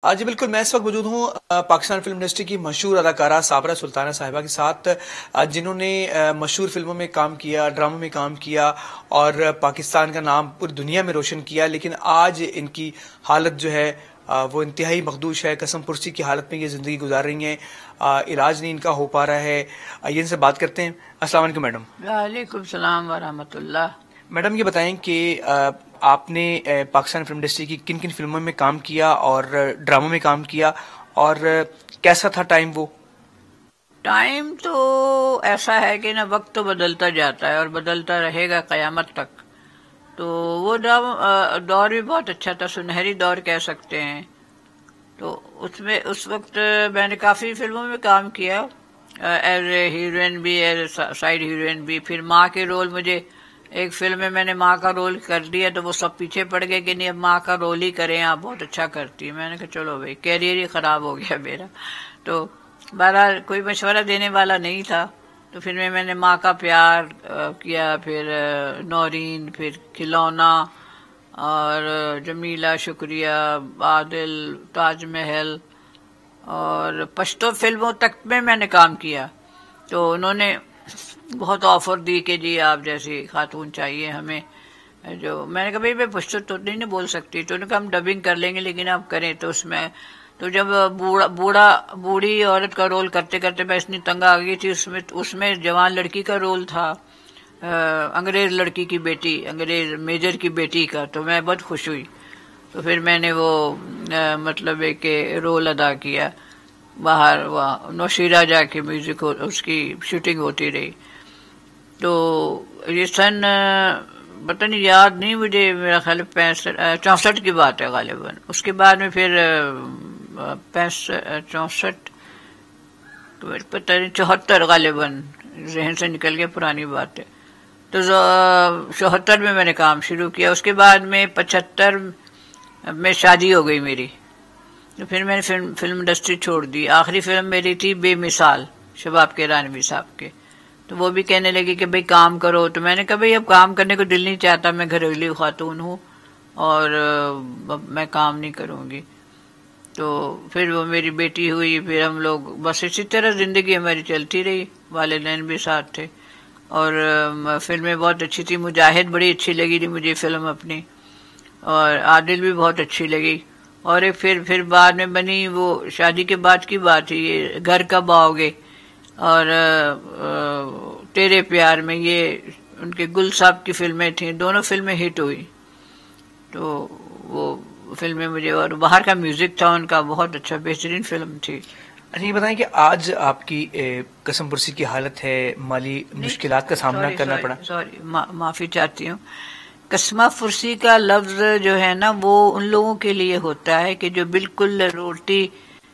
جی بالکل، میں اس وقت موجود ہوں پاکستان فلم انڈسٹری کی مشہور اداکارہ صابرہ سلطانہ صاحبہ کے ساتھ، جنہوں نے مشہور فلموں میں کام کیا، ڈراموں میں کام کیا اور پاکستان کا نام پوری دنیا میں روشن کیا، لیکن آج ان کی حالت جو ہے وہ انتہائی مخدوش ہے۔ قسم پرسی کی حالت میں یہ زندگی گزار رہی ہیں، علاج نہیں ان کا ہو پا رہا ہے۔ یہ ان سے بات کرتے ہیں۔ السلام علیکم میڈم۔ وعلیکم السلام ورحمۃ اللہ۔ میڈم یہ بتائیں کہ آپ نے پاکستان فلم انڈسٹری کی کن کن فلموں میں کام کیا اور ڈراموں میں کام کیا، اور کیسا تھا ٹائم وہ؟ ٹائم تو ایسا ہے کہ نا، وقت تو بدلتا جاتا ہے اور بدلتا رہے گا قیامت تک۔ تو وہ دور بھی بہت اچھا تھا، سنہری دور کہہ سکتے ہیں۔ تو اس وقت میں نے کافی فلموں میں کام کیا، ایز اے ہیروئن بھی، ایز اے سائڈ ہیروئن بھی۔ پھر ماں کے رول، مجھے ایک فلم میں نے ماں کا رول کر دیا تو وہ سب پیچھے پڑ گئے کہ نہیں، اب ماں کا رول ہی کریں، آپ بہت اچھا کرتی ہیں۔ میں نے کہا چلو بھائی، کیریئر ہی خراب ہو گیا میرا۔ تو بہرحال کوئی مشورہ دینے والا نہیں تھا، تو پھر میں نے ماں کا پیار کیا، پھر نورین، پھر کھلونا، اور جمیلہ، شکریہ، عادل، تاج محل، اور پشتو فلموں تک میں نے کام کیا۔ تو انہوں نے بہت آفر دی کہ جی آپ جیسی خاتون چاہیے ہمیں، جو میں نے کہا بھائی میں پشتو تو نہیں بول سکتی، تو انہوں نے کہا ہم ڈبنگ کر لیں گے لیکن آپ کریں۔ تو اس میں تو جب بوڑھی عورت کا رول کرتے کرتے میں اتنی تنگ آ گئی تھی، اس میں جوان لڑکی کا رول تھا، انگریز لڑکی کی بیٹی، انگریز میجر کی بیٹی کا، تو میں بہت خوش ہوئی۔ تو پھر میں نے وہ مطلب ہے کہ رول ادا کیا باہر، وہاں نوشیرہ جا کے میوزک اس کی شوٹنگ ہوتی رہی۔ تو یہ سن پتہ نہیں، یاد نہیں مجھے، میرا خیال 64 کی بات ہے غالباً۔ اس کے بعد میں پھر 64، پتہ نہیں 74 غالباً، ذہن سے نکل گیا، پرانی بات ہے۔ تو 74 میں نے کام شروع کیا۔ اس کے بعد میں 75 میں شادی ہو گئی میری، تو پھر میں نے فلم انڈسٹری چھوڑ دی۔ آخری فلم میری تھی بے مثال، شباب کے رانوی صاحب کے۔ تو وہ بھی کہنے لگی کہ بھئی کام کرو، تو میں نے کہا بھئی اب کام کرنے کو دل نہیں چاہتا، میں گھریلو خاتون ہوں اور میں کام نہیں کروں گی۔ تو پھر وہ میری بیٹی ہوئی، پھر ہم لوگ بس اسی طرح زندگی ہماری چلتی رہی، والدین بھی ساتھ تھے، اور فلمیں بہت اچھی تھی۔ مجاہد بڑی اچھی لگی تھی مجھے فلم اپنی، اور عادل بھی بہت اچھی لگی۔ اور ایک پھر بعد میں بنی، وہ شادی کے بعد کی بات ہے، یہ گھر کب آؤ گے اور تیرے پیار میں، یہ ان کے گل صاحب کی فلمیں تھیں، دونوں فلمیں ہٹ ہوئی۔ تو وہ فلمیں مجھے، اور باہر کا میوزک تھا ان کا بہت اچھا، بہترین فلم تھی۔ اچھا یہ بتائیں کہ آج آپ کی قسم پرسی کی حالت ہے، مالی مشکلات کا سامنا کرنا پڑا؟ سوری، معافی چاہتی ہوں۔ قسمہ فرسی کا لفظ جو ہے نا، وہ ان لوگوں کے لیے ہوتا ہے کہ جو بالکل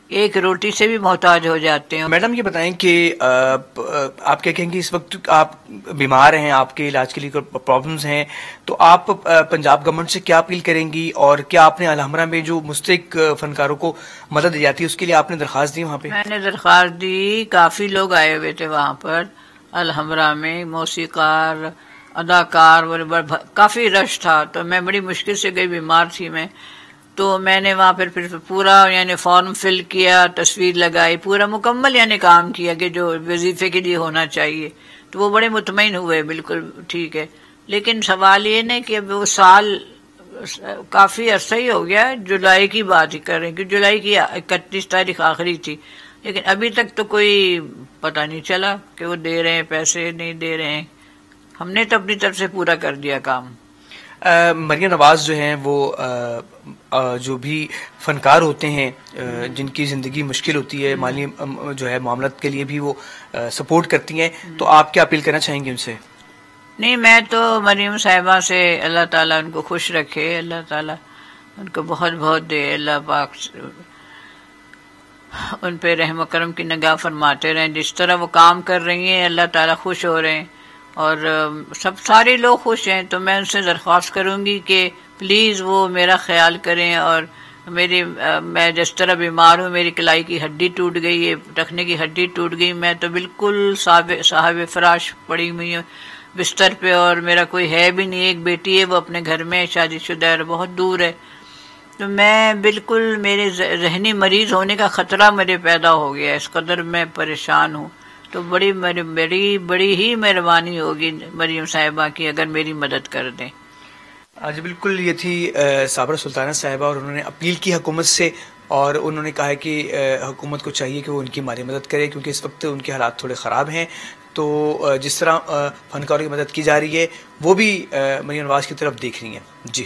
ایک روٹی سے بھی محتاج ہو جاتے ہیں۔ میڈم یہ بتائیں کہ آپ کیا کہیں گے، اس وقت آپ بیمار ہیں، آپ کے علاج کے لیے پرابلمز ہیں، تو آپ پنجاب گورنمنٹ سے کیا اپیل کریں گی، اور کیا آپ نے الحمرہ میں جو مستحق فنکاروں کو مدد دی جاتی ہے اس کے لیے آپ نے درخواست دی وہاں پہ؟ میں نے درخواست دی، کافی لوگ آئے ہوئے تھے وہاں پر الحمرہ میں، موسیقار، اداکار، کافی رش تھا۔ تو میں بڑی مشکل سے گئی، بیمار تھی میں، تو میں نے وہاں پھر پورا یعنی فارم فل کیا، تصویر لگائی، پورا مکمل یعنی کام کیا کہ جو وظیفے کے لیے ہونا چاہیے۔ تو وہ بڑے مطمئن ہوئے، بالکل ٹھیک ہے۔ لیکن سوال یہ نہیں کہ وہ سال کافی عرصہ ہی ہو گیا، جولائی کی بات ہی کر رہے ہیں کہ جولائی کی 31 تاریخ آخری تھی، لیکن ابھی تک تو کوئی پتہ نہیں چلا کہ وہ دے رہے ہیں پیسے، نہیں دے رہے ہیں۔ ہم نے تو اپنی طرف سے پورا کر دیا کام۔ مریم نواز جو ہیں، وہ جو بھی فنکار ہوتے ہیں جن کی زندگی مشکل ہوتی ہے، مالی جو ہے معاملات کے لیے بھی وہ سپورٹ کرتی ہیں، تو آپ کیا اپیل کرنا چاہیں گے ان سے؟ نہیں، میں تو مریم صاحبہ سے اللہ تعالیٰ ان کو خوش رکھے، اللہ تعالیٰ ان کو بہت بہت دے، اللہ پاک ان پہ رحم و کرم کی نگاہ فرماتے رہیں۔ جس طرح وہ کام کر رہی ہیں، اللہ تعالیٰ خوش ہو رہے ہیں، اور سارے لوگ خوش ہیں۔ تو میں ان سے درخواست کروں گی کہ پلیز وہ میرا خیال کریں، اور میں جس طرح بیمار ہوں، میری کلائی کی ہڈی ٹوٹ گئی ہے، رکھنے کی ہڈی ٹوٹ گئی، میں تو بالکل صاحب فراش پڑی ہوئی ہوں بستر پہ، اور میرا کوئی ہے بھی نہیں، ایک بیٹی ہے وہ اپنے گھر میں شادی شدہ ہے، بہت دور ہے۔ تو میں بالکل میرے ذہنی مریض ہونے کا خطرہ میرے پیدا ہو گیا، اس قدر میں پریشان ہوں. تو بڑی بڑی ہی مہربانی ہوگی مریم صاحبہ کی اگر میری مدد کر دیں. جی بالکل، یہ تھی صابرہ سلطانہ صاحبہ، اور انہوں نے اپیل کی حکومت سے، اور انہوں نے کہا کہ حکومت کو چاہیے کہ وہ ان کی مالی مدد کرے، کیونکہ اس وقت ان کے حالات تھوڑے خراب ہیں. تو جس طرح فنکاروں کی مدد کی جا رہی ہے وہ بھی مریم نواز کی طرف دیکھ رہی ہیں. جی